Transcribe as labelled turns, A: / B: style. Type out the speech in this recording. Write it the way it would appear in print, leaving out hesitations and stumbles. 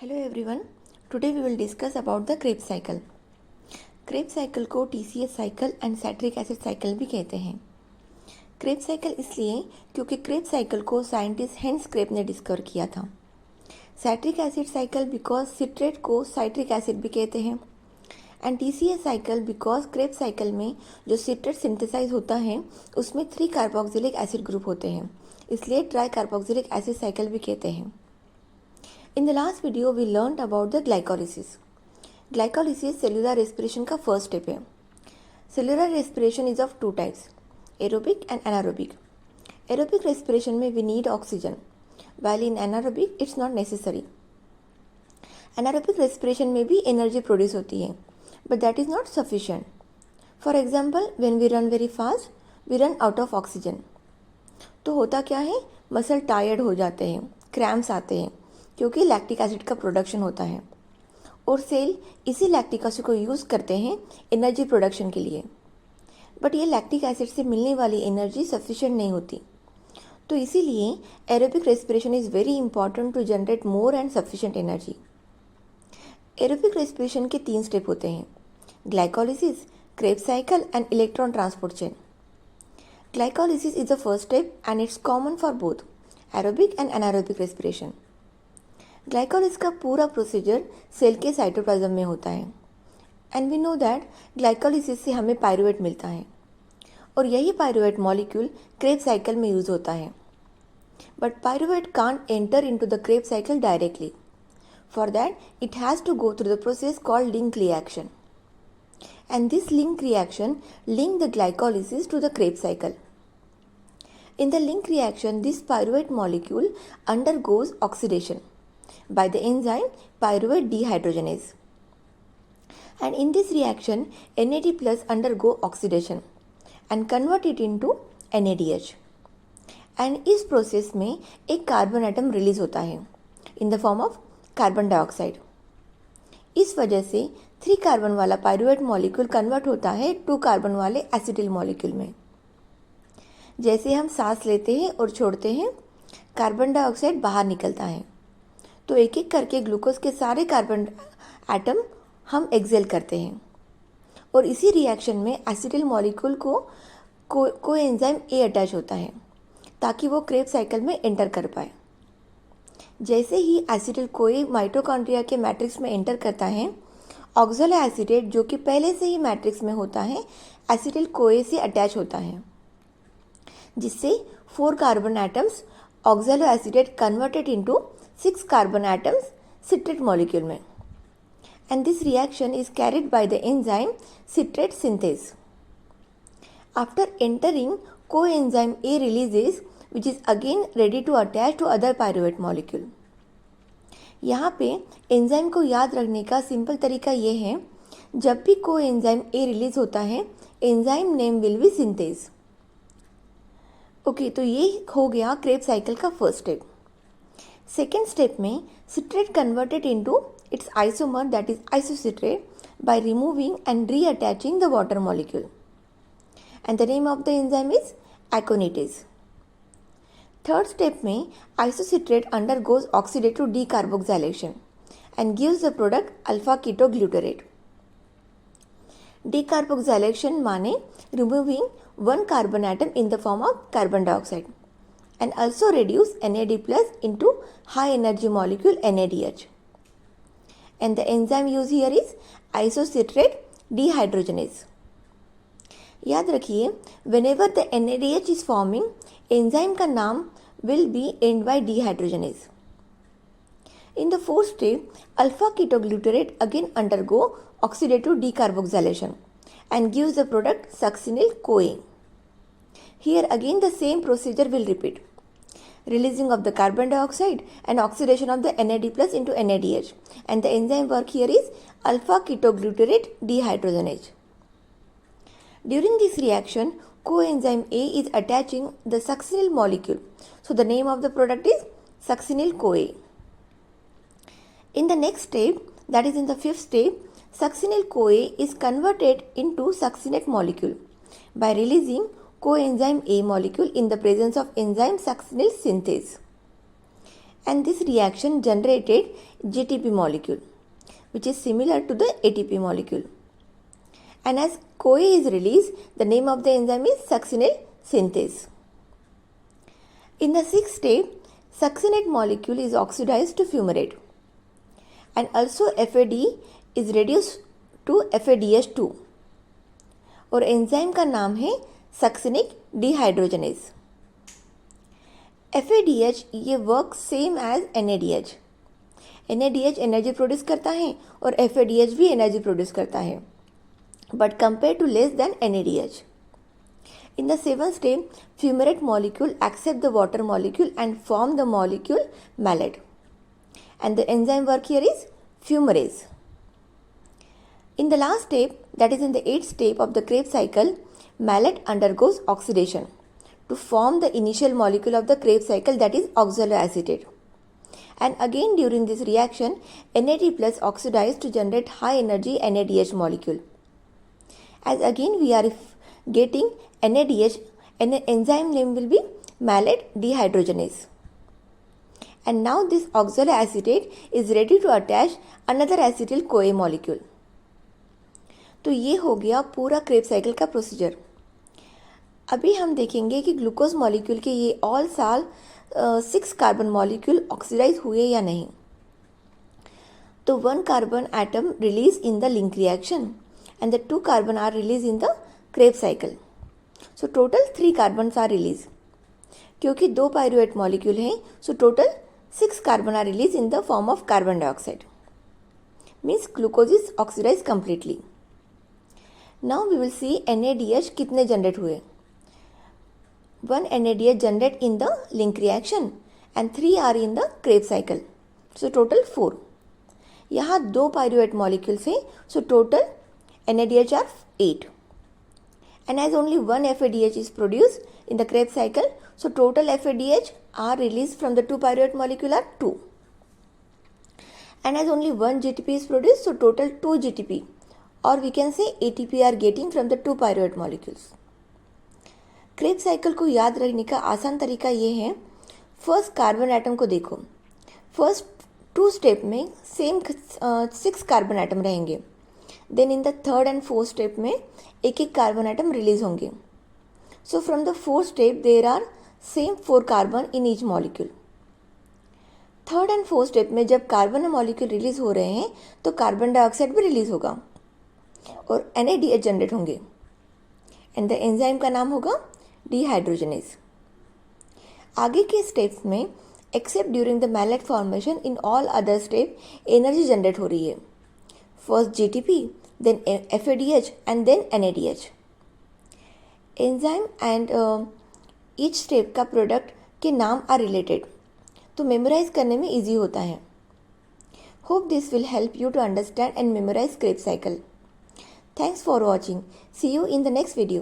A: Hello everyone. Today we will discuss about the Krebs cycle. Krebs cycle को TCS cycle and citric acid cycle भी कहते हैं. Krebs cycle इसलिए क्योंकि Krebs cycle को scientist hence crab ने discover किया था. Citric acid cycle because citrate को citric acid भी कहते हैं. And TCS cycle because Krebs cycle में जो सिट्रेट सिंथेसाइज होता है उसमें 3 कार्बोक्सिलिक एसिड ग्रुप होते हैं, इसलिए ट्राई कार्बोक्सिलिक एसिड साइकिल भी कहते हैं. In the last video we learned about the glycolysis. Glycolysis cellular respiration का first step है. Cellular respiration is of two types, aerobic and anaerobic. Aerobic respiration में we need oxygen, while in anaerobic it's not necessary. Anaerobic respiration में भी energy produce होती है, but that is not sufficient. For example, when we run very fast, we run out of oxygen. तो होता क्या है, muscle tired हो जाते हैं, क्रैम्प्स आते हैं, क्योंकि लैक्टिक एसिड का प्रोडक्शन होता है और सेल इसी लैक्टिक एसिड को यूज़ करते हैं एनर्जी प्रोडक्शन के लिए. बट ये लैक्टिक एसिड से मिलने वाली एनर्जी सफिशिएंट नहीं होती, तो इसीलिए aerobic respiration is very important to generate more and sufficient energy. Aerobic respiration के 3 स्टेप होते हैं, glycolysis, Krebs cycle and electron transport chain. Glycolysis is the first step and it's common for both aerobic and anaerobic respiration. Glycolysis का पूरा procedure cell के cytoplasm में होता है and we know that glycolysis से हमें पायरुवेट मिलता है और यही पायरुवेट मॉलिक्यूल क्रेब्स साइकिल में यूज होता है. But pyruvate can't enter into the Krebs cycle directly. For that it has to go through the process called link reaction and this link reaction link the glycolysis to the Krebs cycle. In the link reaction, this pyruvate molecule undergoes oxidation by the enzyme pyruvate dehydrogenase. And in this reaction, NAD plus undergo oxidation and convert it into NADH. And इस process में एक carbon atom release होता है in the form of carbon dioxide. इस वजह से 3 carbon वाला pyruvate molecule convert होता है 2 कार्बन वाले एसिटिल मॉलिक्यूल में. जैसे हम सांस लेते हैं और छोड़ते हैं, कार्बन डाइऑक्साइड बाहर निकलता है, तो एक एक करके ग्लूकोज के सारे कार्बन एटम हम एक्सेल करते हैं और इसी रिएक्शन में एसिटिल मॉलिक्यूल को एंजाइम ए अटैच होता है ताकि वो क्रेब्स साइकिल में एंटर कर पाए. जैसे ही एसिटिल कोए माइटोकॉन्ड्रिया के मैट्रिक्स में एंटर करता है, ऑक्सैलो एसीटेट जो कि पहले से ही मैट्रिक्स में होता है एसिटिल कोए से अटैच होता है, जिससे 4 carbon atoms oxalo acetate converted into 6 carbon atoms citrate molecule में. And this reaction is carried by the enzyme citrate synthase. After entering, coenzyme A releases, which is again ready to attach to other pyruvate molecule. यहाँ पे enzyme को याद रखने का simple तरीका ये है, जब भी कोएंजाइम A रिलीज होता है, enzyme name will be synthase. Okay, तो ये हो गया क्रेब्स साइकिल का फर्स्ट स्टेप. सेकेंड स्टेप में citrate converted into its isomer that is isocitrate by removing and reattaching the water molecule and the name of the enzyme is aconitase. Third step में isocitrate undergoes oxidative decarboxylation and gives the product alpha ketoglutarate. Decarboxylation माने removing 1 carbon atom in the form of carbon dioxide and also reduce NAD plus into high energy molecule NADH. And the enzyme used here is isocitrate dehydrogenase. याद रखिए, whenever the NADH is forming, enzyme का नाम will be end by dehydrogenase. In the fourth step, alpha ketoglutarate again undergo oxidative decarboxylation and gives the product succinyl-CoA. Here again the same procedure will repeat. Releasing of the carbon dioxide and oxidation of the NAD plus into NADH, and the enzyme work here is alpha ketoglutarate dehydrogenase. During this reaction, coenzyme A is attaching the succinyl molecule, so the name of the product is succinyl-CoA. In the next step, that is in the fifth step, succinyl-CoA is converted into succinate molecule by releasing coenzyme A molecule in the presence of enzyme succinyl synthase. and this reaction generated GTP molecule, which is similar to the ATP molecule. And as CoA is released, the name of the enzyme is succinyl synthase. In the sixth step, succinate molecule is oxidized to fumarate, and also FAD is reduced to FADH2 और enzyme का नाम है succinic dehydrogenase. FADH ये work same as NADH. NADH energy produce करता है और FADH भी energy produce करता है, but compare to less than NADH. In the seventh step, fumarate molecule accept the water molecule and form the molecule malate. And the enzyme work here is fumarase. In the last step, that is in the eighth step of the Krebs cycle, malate undergoes oxidation to form the initial molecule of the Krebs cycle, that is oxaloacetate. And again during this reaction, NAD plus oxidized to generate high energy NADH molecule. As again we are getting NADH, and enzyme name will be malate dehydrogenase. And now this oxaloacetate is ready to attach another acetyl CoA molecule. तो ये हो गया पूरा Krebs cycle का procedure. अभी हम देखेंगे कि ग्लूकोज मॉलिक्यूल के ये ऑल साल 6 कार्बन मॉलिक्यूल ऑक्सीडाइज हुए या नहीं. तो 1 carbon atom release in the link reaction and the 2 carbon are released in the Krebs cycle. So total 3 carbons are released. क्योंकि 2 pyruvate molecule हैं, so total 6 carbon are released in the form of carbon dioxide. Means glucose is oxidized completely. Now we will see NADH कितने generate हुए. 1 NADH generate in the link reaction and 3 are in the Krebs cycle. So total 4. यहाँ 2 pyruvate molecules हैं, so total NADH are 8. And as only 1 FADH is produced in the Krebs cycle, so total FADH are released from the 2 pyruvate molecule are 2. And as only 1 GTP is produced, so total 2 GTP, or we can say ATP are getting from the 2 pyruvate molecules. Krebs cycle को याद रखने का आसान तरीका ये है. First carbon atom को देखो. फर्स्ट 2 स्टेप में सेम 6 कार्बन एटम रहेंगे. Then in the third and fourth step में एक एक कार्बन एटम रिलीज होंगे. So from the fourth step there are same 4 carbon in each molecule. Third and fourth step में जब carbon molecule release हो रहे हैं तो कार्बन डाइऑक्साइड भी रिलीज होगा और NADH जनरेट होंगे एंड द एंजाइम का नाम होगा डिहाइड्रोजनेज. आगे के स्टेप्स में except during the malate formation in all other step energy generate हो रही है. First GTP, then FADH and then NADH. Enzyme and each step का प्रोडक्ट के नाम आर रिलेटेड, तो मेमोराइज करने में ईजी होता है. Hope this will help you to understand and memorise Krebs cycle. Thanks for watching. See you in the next video.